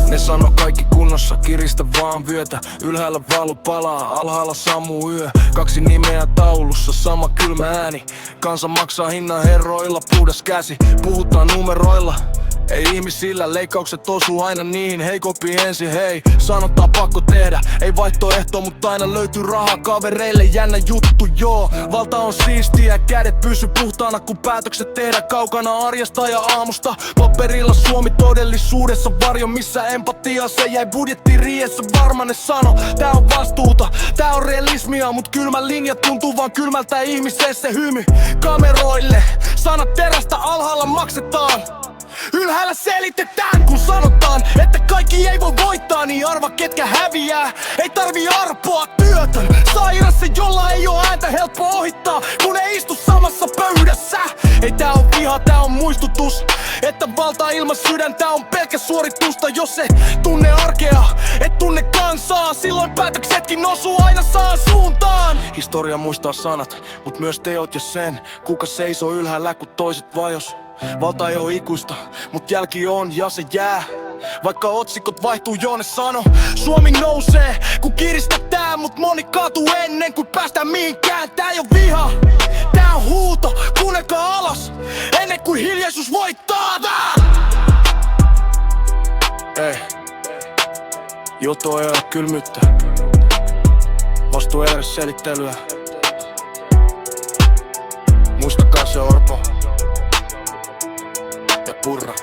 Ne sano kaikki kunnossa, kiristä vaan vyötä. Ylhäällä valo palaa, alhaalla sammuu yö. 2 nimeä taulussa, sama kylmä ääni. Kansa maksaa hinnan herroilla, puhdas käsi. Puhutaan numeroilla, ei ihmisillä, leikkaukset osuu aina niihin heikompiin ensin. Hei, sanotaan pakko tehdä, ei vaihtoehto, mutta aina löytyy rahaa kavereille, jännä juttu joo. Valta on siistiä, kädet pysy puhtaana kun päätökset tehdä kaukana arjesta ja aamusta. Paperilla Suomi todellisuudessa varjo, missä empatia se jäi budjettiriiessä. Varmanen sano, tää on vastuuta, tää on realismia, mut kylmä linja tuntuu vaan kylmältä ihmiseen se hymy. Kameroille, sanat terästä alhaalla maksetaan. Ylhäällä selitetään, kun sanotaan, että kaikki ei voi voittaa, niin arva ketkä häviää. Ei tarvi arpoa työtön, sairas se jolla ei oo ääntä helppo ohittaa, kun ei istu samassa pöydässä. Ei tää on viha, tää on muistutus, että valta ilman sydäntä on pelkkä suoritusta. Jos se tunne arkea, et tunne kansaa, silloin päätöksetkin osuu aina saan suuntaan. Historia muistaa sanat, mut myös teot ja sen, kuka seisoo ylhäällä kun toiset vajos. Valta ei oo ikuista, mut jälki on ja se jää. Vaikka otsikot vaihtuu, Joone sano, Suomi nousee kun kiristetään, mut moni kaatuu ennen kuin päästään mihinkään. Tää ei oo viha, tää on huuto, kuunnelkaa alas ennen kuin hiljaisuus voittaa. Ei, juttu ei oo kylmyyttä, vastuu ei ole selittelyä. Muistakaa se Orpo ja Purra.